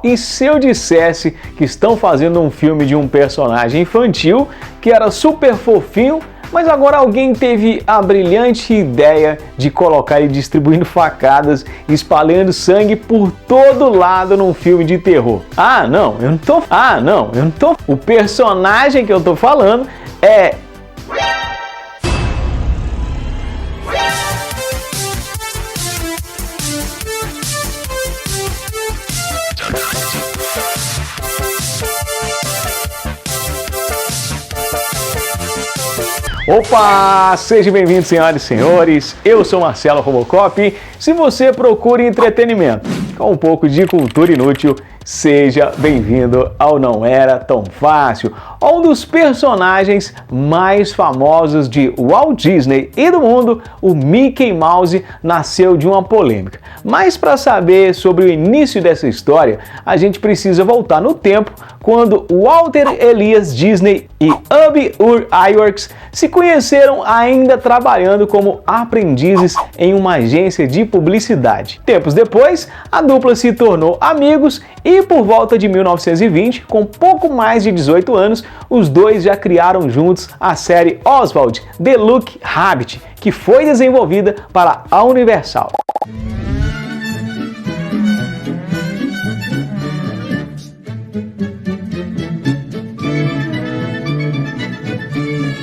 E se eu dissesse que estão fazendo um filme de um personagem infantil que era super fofinho, mas agora alguém teve a brilhante ideia de colocar ele distribuindo facadas e espalhando sangue por todo lado num filme de terror? Eu não tô. O personagem que eu tô falando é... Opa! Sejam bem-vindos, senhoras e senhores. Eu sou Marcelo Robocop. Se você procura entretenimento com um pouco de cultura inútil, seja bem-vindo ao Não Era Tão Fácil. Um dos personagens mais famosos de Walt Disney e do mundo, o Mickey Mouse, nasceu de uma polêmica. Mas para saber sobre o início dessa história, a gente precisa voltar no tempo, quando Walter Elias Disney e Ub Iwerks se conheceram ainda trabalhando como aprendizes em uma agência de publicidade. Tempos depois, a dupla se tornou amigos e por volta de 1920, com pouco mais de 18 anos, os dois já criaram juntos a série Oswald The Lucky Rabbit, que foi desenvolvida para a Universal.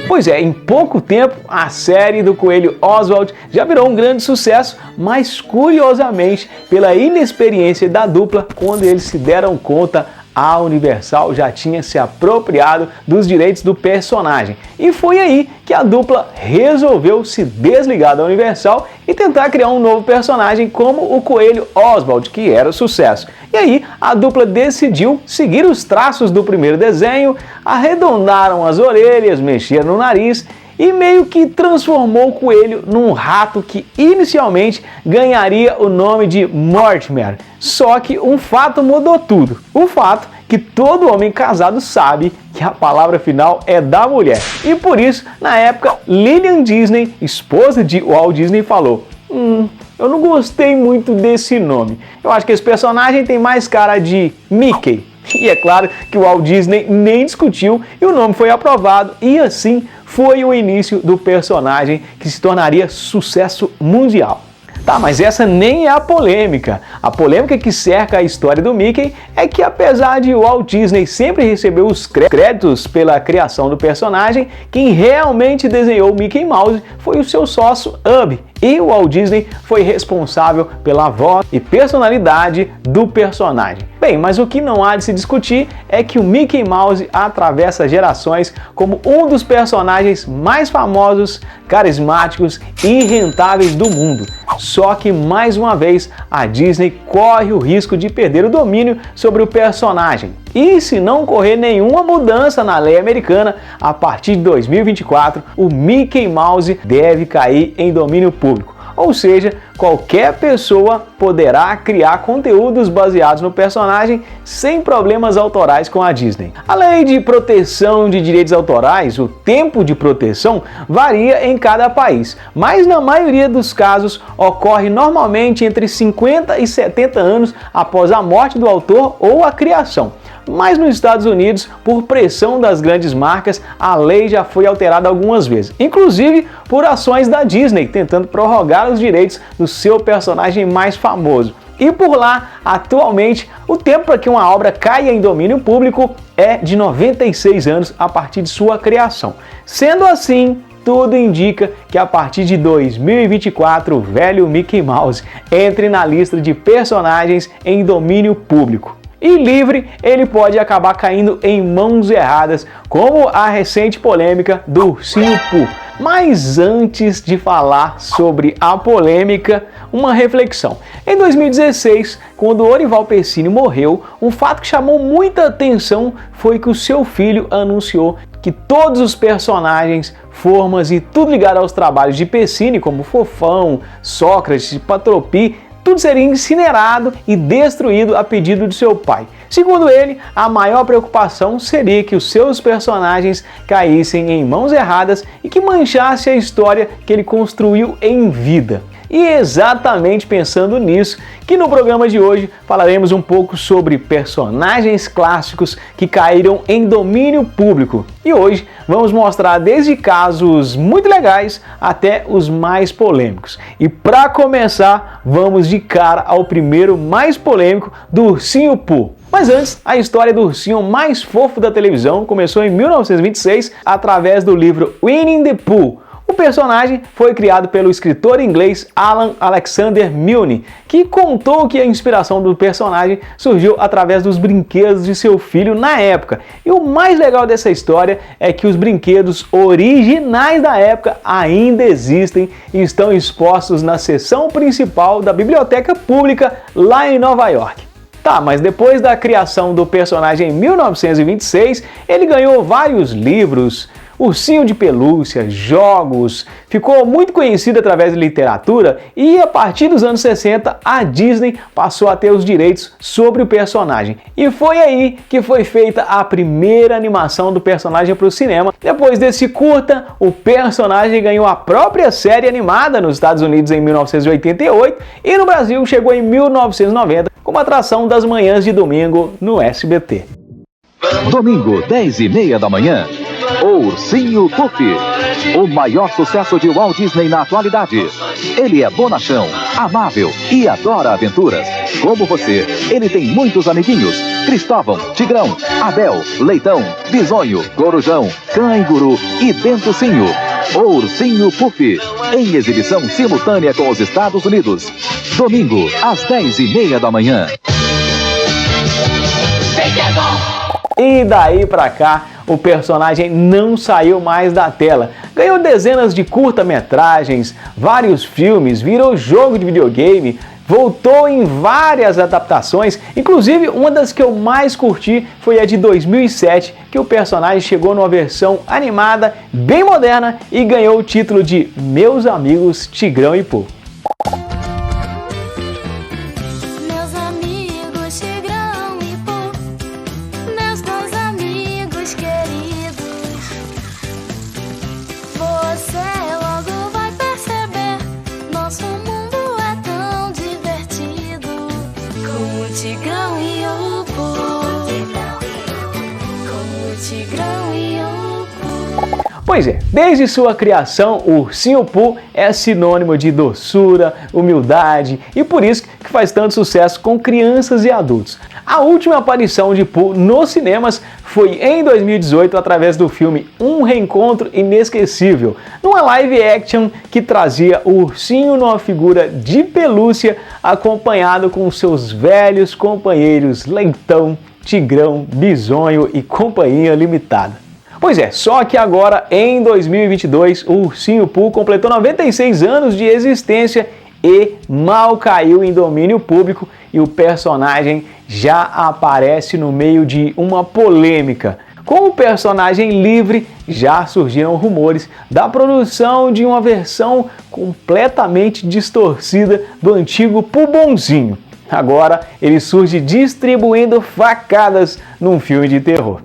Pois é, em pouco tempo a série do Coelho Oswald já virou um grande sucesso, mas curiosamente, pela inexperiência da dupla, quando eles se deram conta, a Universal já tinha se apropriado dos direitos do personagem. E foi aí que a dupla resolveu se desligar da Universal e tentar criar um novo personagem como o Coelho Oswald, que era sucesso. E aí a dupla decidiu seguir os traços do primeiro desenho, arredondaram as orelhas, mexeram no nariz e meio que transformou o coelho num rato que inicialmente ganharia o nome de Mortimer. Só que um fato mudou tudo. O fato que todo homem casado sabe que a palavra final é da mulher. E por isso, na época, Lillian Disney, esposa de Walt Disney, falou: eu não gostei muito desse nome. Eu acho que esse personagem tem mais cara de Mickey. E é claro que o Walt Disney nem discutiu e o nome foi aprovado, e assim foi o início do personagem que se tornaria sucesso mundial. Tá, mas essa nem é a polêmica. A polêmica que cerca a história do Mickey é que, apesar de Walt Disney sempre receber os créditos pela criação do personagem, quem realmente desenhou Mickey Mouse foi o seu sócio Ub, e o Walt Disney foi responsável pela voz e personalidade do personagem. Bem, mas o que não há de se discutir é que o Mickey Mouse atravessa gerações como um dos personagens mais famosos, carismáticos e rentáveis do mundo. Só que, mais uma vez, a Disney corre o risco de perder o domínio sobre o personagem. E se não ocorrer nenhuma mudança na lei americana, a partir de 2024, o Mickey Mouse deve cair em domínio público. Ou seja, qualquer pessoa poderá criar conteúdos baseados no personagem sem problemas autorais com a Disney. A lei de proteção de direitos autorais, o tempo de proteção, varia em cada país, mas na maioria dos casos ocorre normalmente entre 50 e 70 anos após a morte do autor ou a criação. Mas nos Estados Unidos, por pressão das grandes marcas, a lei já foi alterada algumas vezes, inclusive por ações da Disney, tentando prorrogar os direitos do seu personagem mais famoso. E por lá, atualmente, o tempo para que uma obra caia em domínio público é de 96 anos a partir de sua criação. Sendo assim, tudo indica que a partir de 2024 o velho Mickey Mouse entre na lista de personagens em domínio público. E livre, ele pode acabar caindo em mãos erradas, como a recente polêmica do Ursinho Pooh. Mas antes de falar sobre a polêmica, uma reflexão. Em 2016, quando Orival Pecini morreu, um fato que chamou muita atenção foi que o seu filho anunciou que todos os personagens, formas e tudo ligado aos trabalhos de Pecini, como Fofão, Sócrates, Patropi, tudo seria incinerado e destruído a pedido de seu pai. Segundo ele, a maior preocupação seria que os seus personagens caíssem em mãos erradas e que manchasse a história que ele construiu em vida. E é exatamente pensando nisso que no programa de hoje falaremos um pouco sobre personagens clássicos que caíram em domínio público. E hoje vamos mostrar desde casos muito legais até os mais polêmicos. E para começar, vamos de cara ao primeiro mais polêmico, do Ursinho Pooh. Mas antes, a história do ursinho mais fofo da televisão começou em 1926 através do livro Winnie the Pooh. O personagem foi criado pelo escritor inglês Alan Alexander Milne, que contou que a inspiração do personagem surgiu através dos brinquedos de seu filho na época. E o mais legal dessa história é que os brinquedos originais da época ainda existem e estão expostos na seção principal da Biblioteca Pública lá em Nova York. Tá, mas depois da criação do personagem em 1926, ele ganhou vários livros, ursinho de pelúcia, jogos, ficou muito conhecido através de literatura e a partir dos anos 60 a Disney passou a ter os direitos sobre o personagem. E foi aí que foi feita a primeira animação do personagem para o cinema. Depois desse curta, o personagem ganhou a própria série animada nos Estados Unidos em 1988 e no Brasil chegou em 1990 como atração das manhãs de domingo no SBT. Domingo, 10h30 da manhã. O Ursinho Pooh, o maior sucesso de Walt Disney na atualidade. Ele é bonachão, amável e adora aventuras. Como você, ele tem muitos amiguinhos: Cristóvão, Tigrão, Abel, Leitão, Bisonho, Corujão, Canguru e Dentucinho. O Ursinho Pooh, em exibição simultânea com os Estados Unidos. Domingo, às 10h30 da manhã. E daí pra cá, o personagem não saiu mais da tela. Ganhou dezenas de curta-metragens, vários filmes, virou jogo de videogame, voltou em várias adaptações, inclusive uma das que eu mais curti foi a de 2007, que o personagem chegou numa versão animada, bem moderna e ganhou o título de Meus Amigos Tigrão e Pooh. Tigrão e o Pooh, como o Tigrão e o Pooh. Pois é, desde sua criação, o Ursinho Pooh é sinônimo de doçura, humildade e por isso que faz tanto sucesso com crianças e adultos. A última aparição de Pooh nos cinemas foi em 2018 através do filme Um Reencontro Inesquecível, numa live action que trazia o ursinho numa figura de pelúcia acompanhado com seus velhos companheiros Leitão, Tigrão, Bisonho e Companhia Limitada. Pois é, só que agora, em 2022, o Ursinho Pooh completou 96 anos de existência e mal caiu em domínio público e o personagem já aparece no meio de uma polêmica. Com o personagem livre, já surgiram rumores da produção de uma versão completamente distorcida do antigo Pooh Bonzinho. Agora ele surge distribuindo facadas num filme de terror.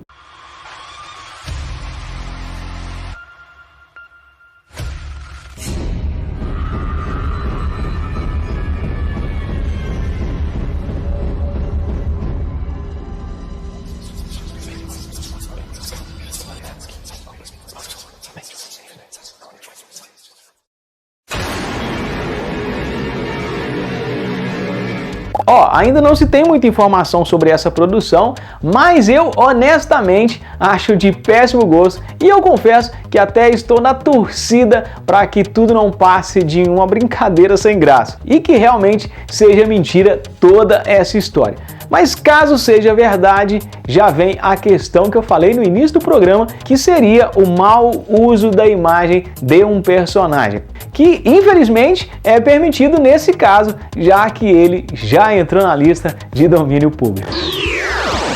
Ainda não se tem muita informação sobre essa produção, mas eu honestamente acho de péssimo gosto e eu confesso que até estou na torcida para que tudo não passe de uma brincadeira sem graça e que realmente seja mentira toda essa história. Mas caso seja verdade, já vem a questão que eu falei no início do programa, que seria o mau uso da imagem de um personagem, que infelizmente é permitido nesse caso, já que ele já entrou na lista de domínio público.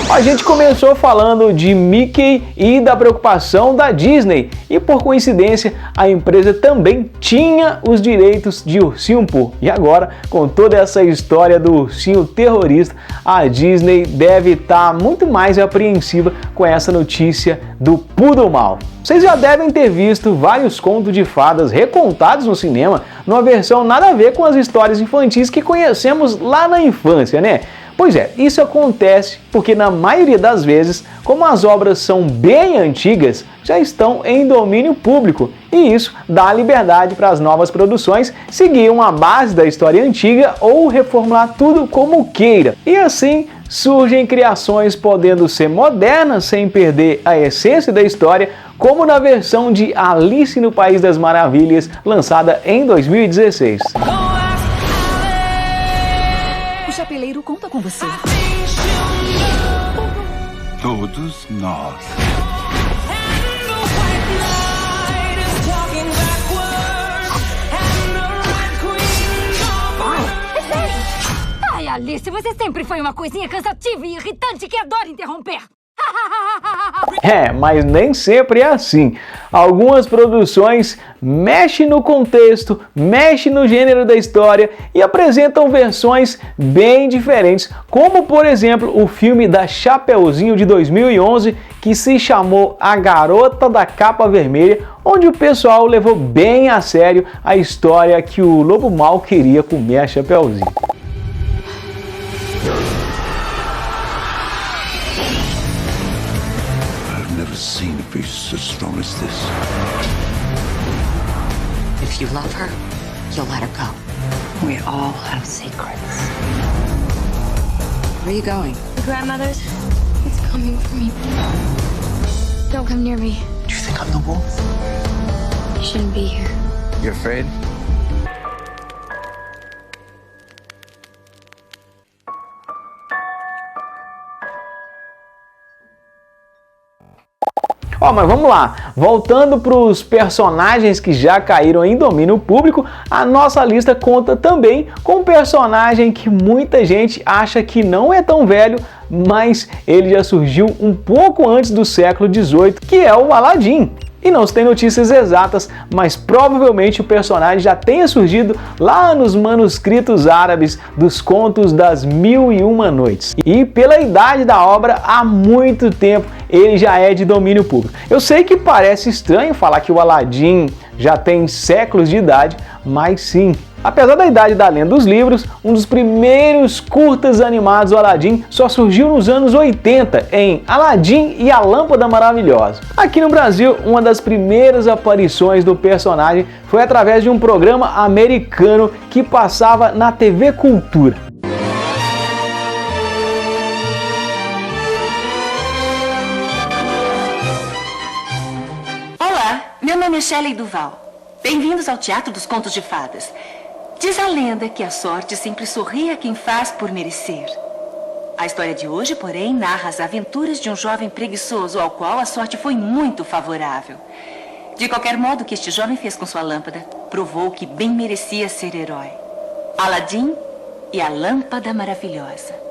A gente começou falando de Mickey e da preocupação da Disney e, por coincidência, a empresa também tinha os direitos de Ursinho Pooh. E agora, com toda essa história do ursinho terrorista, a Disney deve estar muito mais apreensiva com essa notícia do Pooh do Mal. Vocês já devem ter visto vários contos de fadas recontados no cinema, numa versão nada a ver com as histórias infantis que conhecemos lá na infância, né? Pois é, isso acontece porque na maioria das vezes, como as obras são bem antigas, já estão em domínio público e isso dá liberdade para as novas produções seguir uma base da história antiga ou reformular tudo como queira. E assim surgem criações podendo ser modernas sem perder a essência da história, como na versão de Alice no País das Maravilhas, lançada em 2016. O chapeleiro conta com você. Todos nós. Ai, Alice, você sempre foi uma coisinha cansativa e irritante que adora interromper. Mas nem sempre é assim. Algumas produções mexem no contexto, mexem no gênero da história e apresentam versões bem diferentes, como por exemplo o filme da Chapeuzinho de 2011, que se chamou A Garota da Capa Vermelha, onde o pessoal levou bem a sério a história que o lobo mau queria comer a Chapeuzinho. Seen a beast as strong as this. If you love her, you'll let her go. We all have secrets. Where are you going? The grandmother's. It's coming for me. Don't come near me. Do you think I'm the wolf? You shouldn't be here. You afraid? Mas vamos lá, voltando para os personagens que já caíram em domínio público, a nossa lista conta também com um personagem que muita gente acha que não é tão velho, mas ele já surgiu um pouco antes do século XVIII, que é o Aladdin. E não se tem notícias exatas, mas provavelmente o personagem já tenha surgido lá nos manuscritos árabes dos Contos das Mil e Uma Noites. E pela idade da obra, há muito tempo ele já é de domínio público. Eu sei que parece estranho falar que o Aladdin já tem séculos de idade, mas sim. Apesar da idade da lenda dos livros, um dos primeiros curtas animados do Aladdin só surgiu nos anos 80 em Aladdin e a Lâmpada Maravilhosa. Aqui no Brasil, uma das primeiras aparições do personagem foi através de um programa americano que passava na TV Cultura. Olá, meu nome é Shelley Duval. Bem-vindos ao Teatro dos Contos de Fadas. Diz a lenda que a sorte sempre sorri a quem faz por merecer. A história de hoje, porém, narra as aventuras de um jovem preguiçoso ao qual a sorte foi muito favorável. De qualquer modo, o que este jovem fez com sua lâmpada provou que bem merecia ser herói. Aladdin e a Lâmpada Maravilhosa.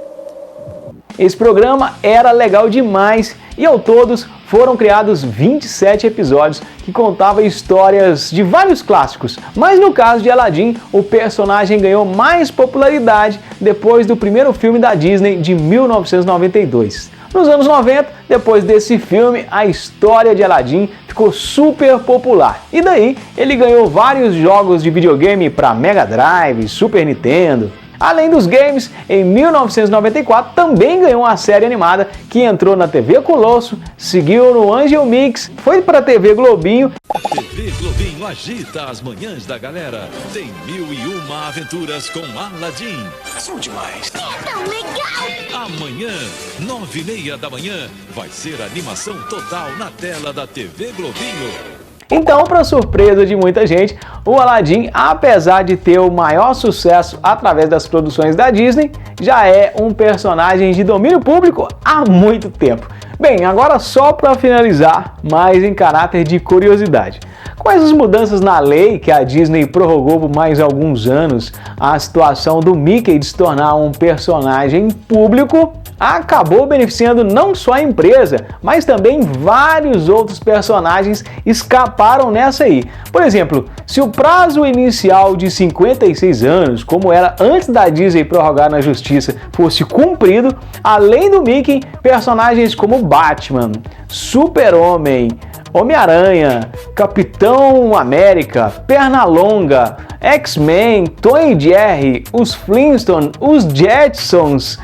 Esse programa era legal demais e ao todos foram criados 27 episódios que contavam histórias de vários clássicos, mas no caso de Aladdin, o personagem ganhou mais popularidade depois do primeiro filme da Disney de 1992. Nos anos 90, depois desse filme, a história de Aladdin ficou super popular e daí ele ganhou vários jogos de videogame para Mega Drive, Super Nintendo. Além dos games, em 1994 também ganhou uma série animada que entrou na TV Colosso, seguiu no Angel Mix, foi para a TV Globinho. TV Globinho agita as manhãs da galera. Tem 1001 aventuras com Aladdin. São demais. É tão legal! Amanhã, 9h30 da manhã, vai ser animação total na tela da TV Globinho. Então, para surpresa de muita gente, o Aladdin, apesar de ter o maior sucesso através das produções da Disney, já é um personagem de domínio público há muito tempo. Bem, agora só para finalizar, mas em caráter de curiosidade. Com essas mudanças na lei que a Disney prorrogou por mais alguns anos, a situação do Mickey de se tornar um personagem público acabou beneficiando não só a empresa, mas também vários outros personagens escaparam nessa aí. Por exemplo, se o prazo inicial de 56 anos, como era antes da Disney prorrogar na justiça, fosse cumprido, além do Mickey, personagens como Batman, Super-Homem, Homem-Aranha, Capitão América, Pernalonga, X-Men, Tom e Jerry, os Flintstones, os Jetsons,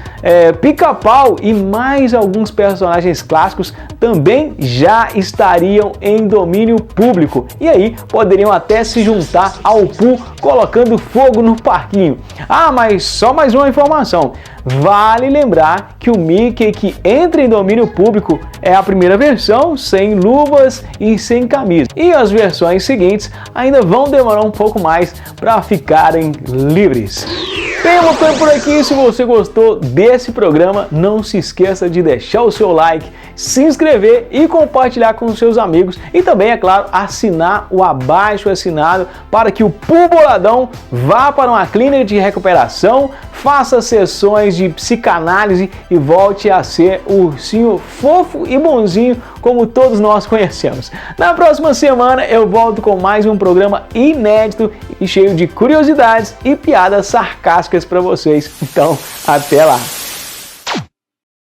Pica-Pau e mais alguns personagens clássicos também já estariam em domínio público e aí poderiam até se juntar ao Pooh colocando fogo no parquinho. Ah, mas só mais uma informação. Vale lembrar que o Mickey que entra em domínio público é a primeira versão sem luvas e sem camisa. E as versões seguintes ainda vão demorar um pouco mais para ficarem livres. Bem, eu vou ficando por aqui. Se você gostou desse programa, não se esqueça de deixar o seu like, se inscrever e compartilhar com os seus amigos. E também, é claro, assinar o abaixo assinado para que o Pooh Boladão vá para uma clínica de recuperação, faça sessões de psicanálise e volte a ser o ursinho fofo e bonzinho como todos nós conhecemos. Na próxima semana eu volto com mais um programa inédito e cheio de curiosidades e piadas sarcásticas para vocês. Então, até lá!